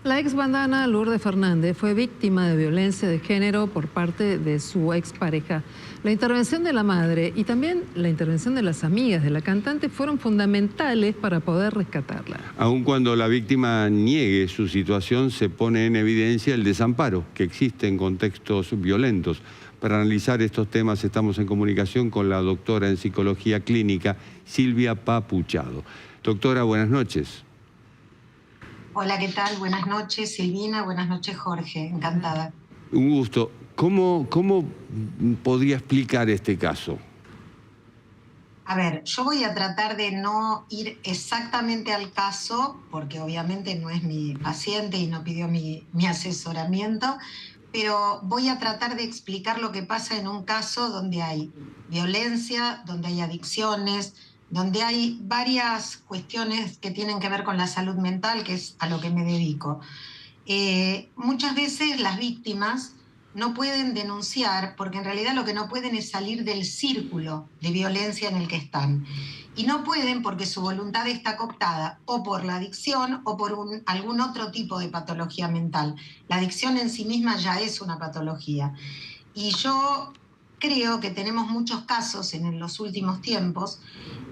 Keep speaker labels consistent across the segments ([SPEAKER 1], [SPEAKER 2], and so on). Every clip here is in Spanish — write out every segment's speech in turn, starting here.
[SPEAKER 1] La ex bandana Lourdes Fernández fue víctima de violencia de género por parte de su expareja. La intervención de la madre y también la intervención de las amigas de la cantante fueron fundamentales para poder rescatarla.
[SPEAKER 2] Aun cuando la víctima niegue su situación, se pone en evidencia el desamparo que existe en contextos violentos. Para analizar estos temas estamos en comunicación con la doctora en psicología clínica, Silvia Papuchado. Doctora, buenas noches.
[SPEAKER 3] Hola, ¿qué tal? Buenas noches, Silvina. Buenas noches, Jorge. Encantada.
[SPEAKER 2] Un gusto. ¿Cómo podría explicar este caso?
[SPEAKER 3] A ver, yo voy a tratar de no ir exactamente al caso, porque obviamente no es mi paciente y no pidió mi asesoramiento, pero voy a tratar de explicar lo que pasa en un caso donde hay violencia, donde hay adicciones, donde hay varias cuestiones que tienen que ver con la salud mental, que es a lo que me dedico. Muchas veces las víctimas no pueden denunciar porque en realidad lo que no pueden es salir del círculo de violencia en el que están. Y no pueden porque su voluntad está cooptada o por la adicción o por algún otro tipo de patología mental. La adicción en sí misma ya es una patología. Y yo creo que tenemos muchos casos en los últimos tiempos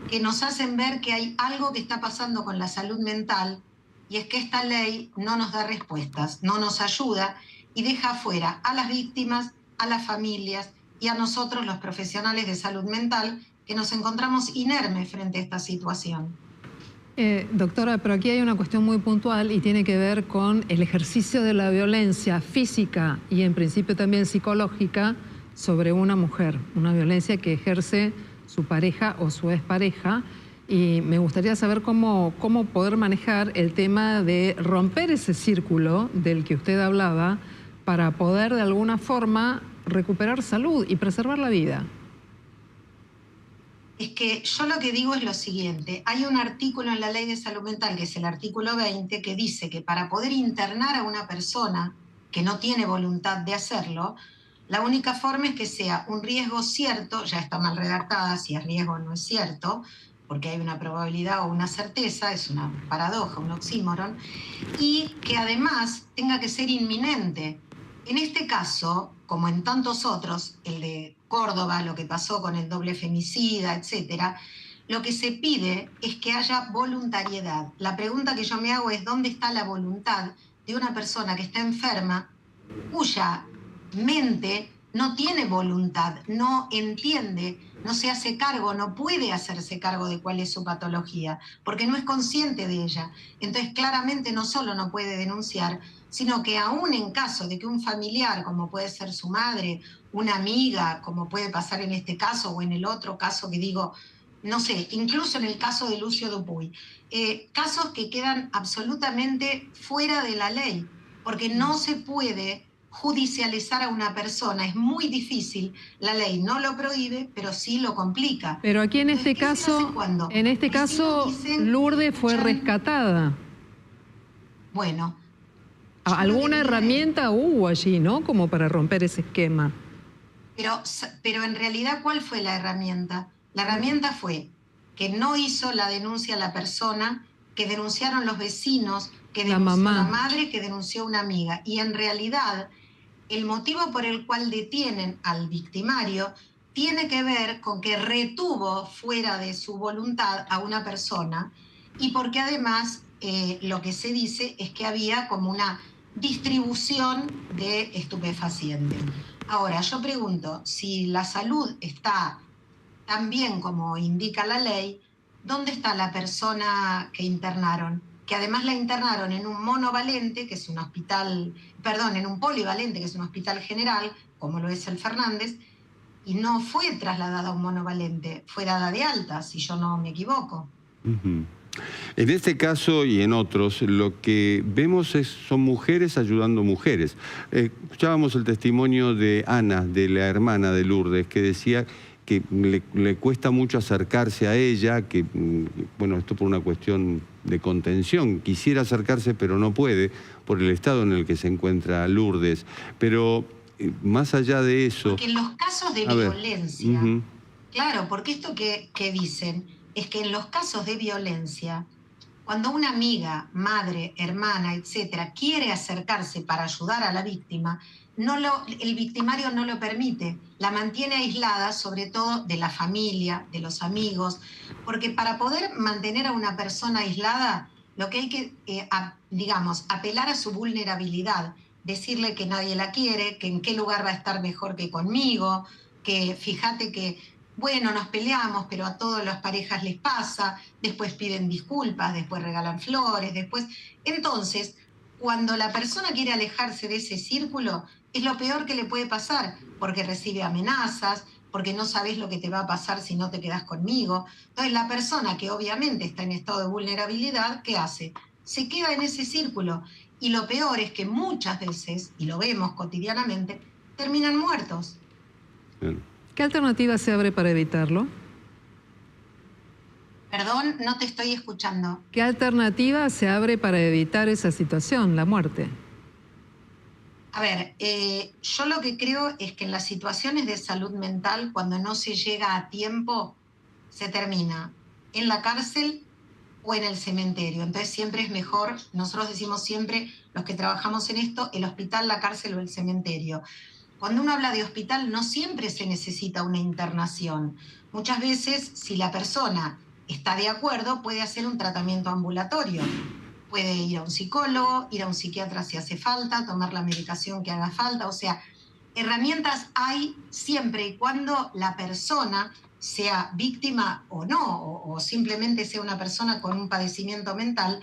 [SPEAKER 3] que nos hacen ver que hay algo que está pasando con la salud mental, y es que esta ley no nos da respuestas, no nos ayuda y deja afuera a las víctimas, a las familias y a nosotros los profesionales de salud mental que nos encontramos inermes frente a esta situación.
[SPEAKER 1] Doctora, pero aquí hay una cuestión muy puntual y tiene que ver con el ejercicio de la violencia física y en principio también psicológica sobre una mujer, una violencia que ejerce su pareja o su expareja, y me gustaría saber cómo poder manejar el tema de romper ese círculo del que usted hablaba para poder de alguna forma recuperar salud y preservar la vida.
[SPEAKER 3] Es que yo lo que digo es lo siguiente: hay un artículo en la Ley de Salud Mental, que es el artículo 20, que dice que para poder internar a una persona que no tiene voluntad de hacerlo, la única forma es que sea un riesgo cierto, ya está mal redactada, si es riesgo no es cierto, porque hay una probabilidad o una certeza, es una paradoja, un oxímoron, y que además tenga que ser inminente. En este caso, como en tantos otros, el de Córdoba, lo que pasó con el doble femicida, etcétera, lo que se pide es que haya voluntariedad. La pregunta que yo me hago es: ¿dónde está la voluntad de una persona que está enferma, cuya mente no tiene voluntad, no entiende, no se hace cargo, no puede hacerse cargo de cuál es su patología, porque no es consciente de ella? Entonces, claramente no solo no puede denunciar, sino que aún en caso de que un familiar, como puede ser su madre, una amiga, como puede pasar en este caso o en el otro caso que digo, no sé, incluso en el caso de Lucio Dupuy, casos que quedan absolutamente fuera de la ley, porque no se puede judicializar a una persona, es muy difícil, la ley no lo prohíbe, pero sí lo complica.
[SPEAKER 1] Pero aquí en este caso, Lourdes fue rescatada.
[SPEAKER 3] Bueno,
[SPEAKER 1] alguna herramienta hubo allí, ¿no? Como para romper ese esquema.
[SPEAKER 3] Pero en realidad, ¿cuál fue la herramienta? La herramienta fue que no hizo la denuncia la persona, que denunciaron los vecinos, que denunció la madre, que denunció una amiga. Y en realidad, el motivo por el cual detienen al victimario tiene que ver con que retuvo fuera de su voluntad a una persona, y porque además lo que se dice es que había como una distribución de estupefacientes. Ahora, yo pregunto, si la salud está tan bien como indica la ley, ¿dónde está la persona que internaron? Que además la internaron en un monovalente, que es un hospital, perdón, en un polivalente, que es un hospital general, como lo es el Fernández, y no fue trasladada a un monovalente, fue dada de alta, si yo no me equivoco.
[SPEAKER 2] En este caso y en otros, lo que vemos son mujeres ayudando mujeres. Escuchábamos el testimonio de Ana, de la hermana de Lourdes, que decía que le cuesta mucho acercarse a ella, que, bueno, esto por una cuestión de contención, quisiera acercarse pero no puede por el estado en el que se encuentra Lourdes. Pero más allá de eso...
[SPEAKER 3] Porque en los casos de violencia, claro, porque esto que dicen es que en los casos de violencia Cuando una amiga, madre, hermana, etcétera, quiere acercarse para ayudar a la víctima, el victimario no lo permite, la mantiene aislada, sobre todo de la familia, de los amigos, porque para poder mantener a una persona aislada, lo que hay que, digamos, apelar a su vulnerabilidad, decirle que nadie la quiere, que en qué lugar va a estar mejor que conmigo, que fíjate que, bueno, nos peleamos, pero a todas las parejas les pasa, después piden disculpas, después regalan flores, después... Entonces, cuando la persona quiere alejarse de ese círculo, es lo peor que le puede pasar, porque recibe amenazas, porque no sabes lo que te va a pasar si no te quedas conmigo. Entonces, la persona que obviamente está en estado de vulnerabilidad, ¿qué hace? Se queda en ese círculo. Y lo peor es que muchas veces, y lo vemos cotidianamente, terminan muertos.
[SPEAKER 1] ¿Qué alternativa se abre para evitarlo?
[SPEAKER 3] Perdón, no te estoy escuchando.
[SPEAKER 1] ¿Qué alternativa se abre para evitar esa situación, la muerte?
[SPEAKER 3] A ver, yo lo que creo es que en las situaciones de salud mental, cuando no se llega a tiempo, se termina en la cárcel o en el cementerio. Entonces siempre es mejor, nosotros decimos siempre, los que trabajamos en esto, el hospital, la cárcel o el cementerio. Cuando uno habla de hospital, no siempre se necesita una internación. Muchas veces, si la persona está de acuerdo, puede hacer un tratamiento ambulatorio. Puede ir a un psicólogo, ir a un psiquiatra si hace falta, tomar la medicación que haga falta. O sea, herramientas hay siempre y cuando la persona sea víctima o no, o simplemente sea una persona con un padecimiento mental.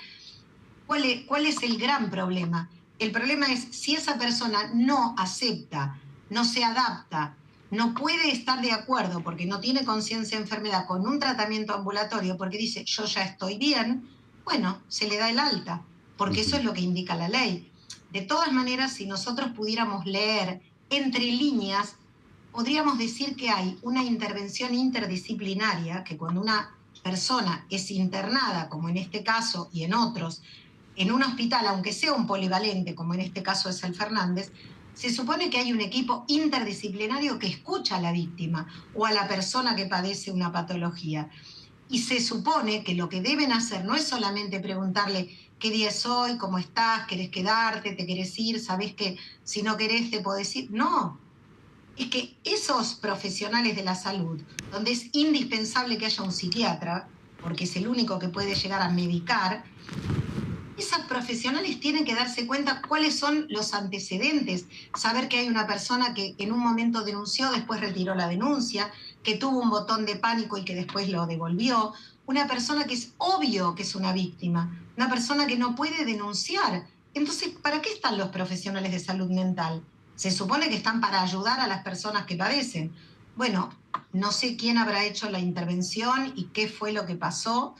[SPEAKER 3] ¿Cuál es el gran problema? El problema es si esa persona no acepta, no se adapta, no puede estar de acuerdo porque no tiene conciencia de enfermedad con un tratamiento ambulatorio porque dice yo ya estoy bien, bueno, se le da el alta, porque eso es lo que indica la ley. De todas maneras, si nosotros pudiéramos leer entre líneas, podríamos decir que hay una intervención interdisciplinaria, que cuando una persona es internada, como en este caso y en otros, en un hospital, aunque sea un polivalente, como en este caso es el Fernández, se supone que hay un equipo interdisciplinario que escucha a la víctima o a la persona que padece una patología. Y se supone que lo que deben hacer no es solamente preguntarle qué día es hoy, cómo estás, querés quedarte, te querés ir, sabés que si no querés te podés ir. No, es que esos profesionales de la salud, donde es indispensable que haya un psiquiatra, porque es el único que puede llegar a medicar, esos profesionales tienen que darse cuenta cuáles son los antecedentes, saber que hay una persona que en un momento denunció, después retiró la denuncia, que tuvo un botón de pánico y que después lo devolvió, una persona que es obvio que es una víctima, una persona que no puede denunciar. Entonces, ¿para qué están los profesionales de salud mental? Se supone que están para ayudar a las personas que padecen. Bueno, no sé quién habrá hecho la intervención y qué fue lo que pasó,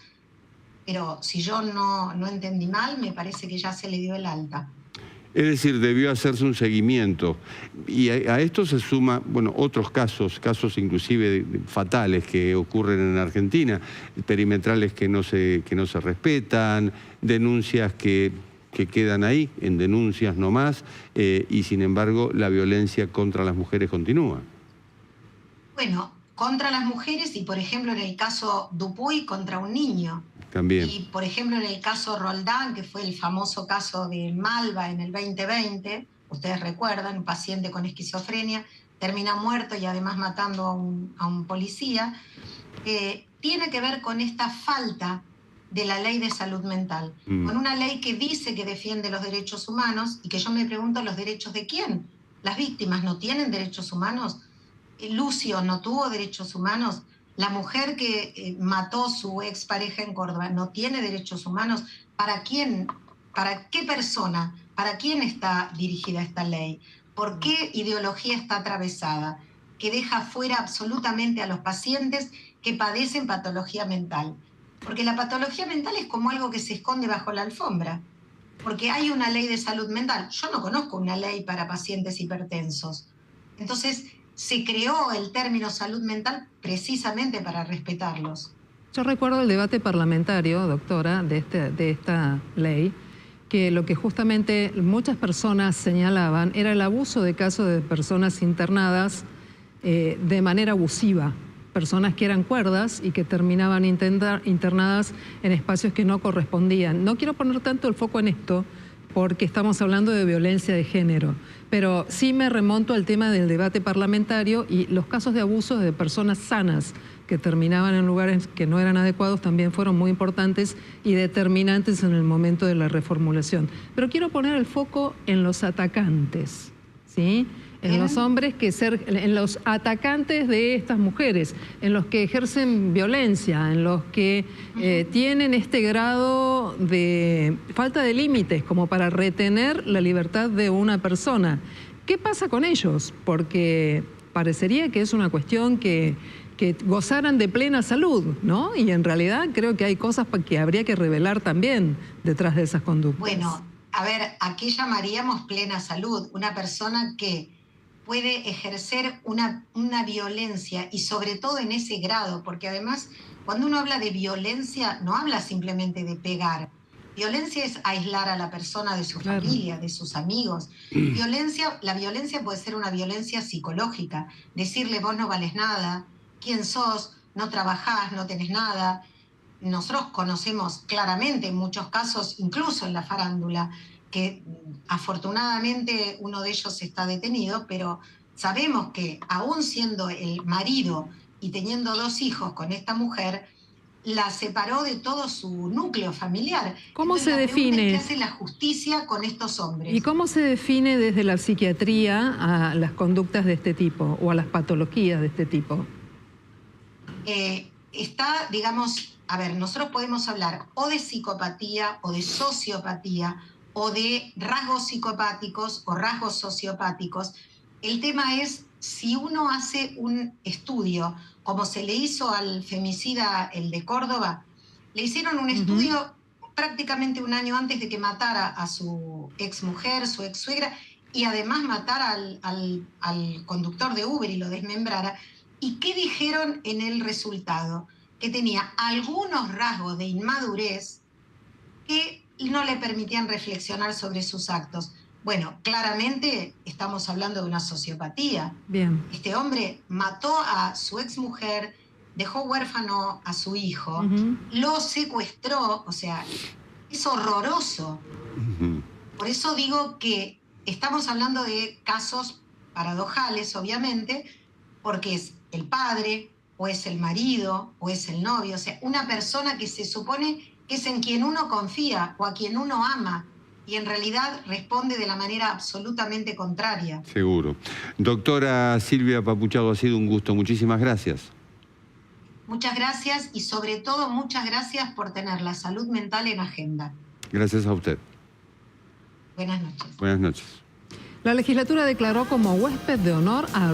[SPEAKER 3] pero si yo no entendí mal, me parece que ya se le dio el alta.
[SPEAKER 2] Es decir, debió hacerse un seguimiento. Y a esto se suma, bueno, otros casos inclusive fatales que ocurren en Argentina, perimetrales que no se respetan, denuncias que quedan ahí, en denuncias nomás, y sin embargo la violencia contra las mujeres continúa.
[SPEAKER 3] Bueno, contra las mujeres y, por ejemplo, en el caso Dupuy, contra un niño.
[SPEAKER 2] También.
[SPEAKER 3] Y, por ejemplo, en el caso Roldán, que fue el famoso caso de Malva en el 2020, ustedes recuerdan, un paciente con esquizofrenia, termina muerto y además matando a un policía, tiene que ver con esta falta de la ley de salud mental, con una ley que dice que defiende los derechos humanos y que yo me pregunto, ¿los derechos de quién? ¿Las víctimas no tienen derechos humanos? ¿Lucio no tuvo derechos humanos? ¿La mujer que mató a su expareja en Córdoba no tiene derechos humanos? ¿Para quién? ¿Para qué persona? ¿Para quién está dirigida esta ley? ¿Por qué ideología está atravesada? Que deja fuera absolutamente a los pacientes que padecen patología mental. Porque la patología mental es como algo que se esconde bajo la alfombra. Porque hay una ley de salud mental. Yo no conozco una ley para pacientes hipertensos. Entonces, se creó el término salud mental precisamente para respetarlos.
[SPEAKER 1] Yo recuerdo el debate parlamentario, doctora, de esta ley, que lo que justamente muchas personas señalaban era el abuso de casos de personas internadas de manera abusiva. personas que eran cuerdas y que terminaban internadas en espacios que no correspondían. No quiero poner tanto el foco en esto, porque estamos hablando de violencia de género, pero sí me remonto al tema del debate parlamentario y los casos de abuso de personas sanas que terminaban en lugares que no eran adecuados también fueron muy importantes y determinantes en el momento de la reformulación. Pero quiero poner el foco en los atacantes, ¿sí? En los hombres en los atacantes de estas mujeres, en los que ejercen violencia, en los que tienen este grado de falta de límites como para retener la libertad de una persona. ¿Qué pasa con ellos? Porque parecería que es una cuestión que gozaran de plena salud, ¿no? Y en realidad creo que hay cosas que habría que revelar también detrás de esas conductas.
[SPEAKER 3] Bueno, a ver, ¿a qué llamaríamos plena salud? Una persona que puede ejercer una violencia y sobre todo en ese grado, porque además cuando uno habla de violencia no habla simplemente de pegar. Violencia es aislar a la persona de su familia, de sus amigos. La violencia puede ser una violencia psicológica, decirle vos no vales nada, quién sos, no trabajás, no tenés nada. Nosotros conocemos claramente en muchos casos, incluso en la farándula, que afortunadamente uno de ellos está detenido, pero sabemos que aún siendo el marido y teniendo 2 hijos con esta mujer, la separó de todo su núcleo familiar.
[SPEAKER 1] ¿Cómo
[SPEAKER 3] Entonces,
[SPEAKER 1] se define?
[SPEAKER 3] ¿Qué hace la justicia con estos hombres?
[SPEAKER 1] ¿Y cómo se define desde la psiquiatría a las conductas de este tipo o a las patologías de este tipo?
[SPEAKER 3] Está, digamos, a ver, nosotros podemos hablar o de psicopatía o de sociopatía o de rasgos psicopáticos o rasgos sociopáticos. El tema es si uno hace un estudio, como se le hizo al femicida, el de Córdoba, le hicieron un estudio prácticamente un año antes de que matara a su exmujer, su ex suegra, y además matara al conductor de Uber y lo desmembrara. ¿Y qué dijeron en el resultado? Que tenía algunos rasgos de inmadurez que no le permitían reflexionar sobre sus actos. Bueno, claramente estamos hablando de una sociopatía.
[SPEAKER 1] Bien.
[SPEAKER 3] Este hombre mató a su exmujer, dejó huérfano a su hijo, lo secuestró, o sea, es horroroso. Por eso digo que estamos hablando de casos paradojales, obviamente, porque es el padre, o es el marido, o es el novio, o sea, una persona que se supone que es en quien uno confía o a quien uno ama, y en realidad responde de la manera absolutamente contraria.
[SPEAKER 2] Seguro. Doctora Silvia Papuchado, ha sido un gusto. Muchísimas gracias.
[SPEAKER 3] Muchas gracias y sobre todo muchas gracias por tener la salud mental en agenda.
[SPEAKER 2] Gracias a usted.
[SPEAKER 3] Buenas noches.
[SPEAKER 2] Buenas noches.
[SPEAKER 1] La legislatura declaró como huésped de honor a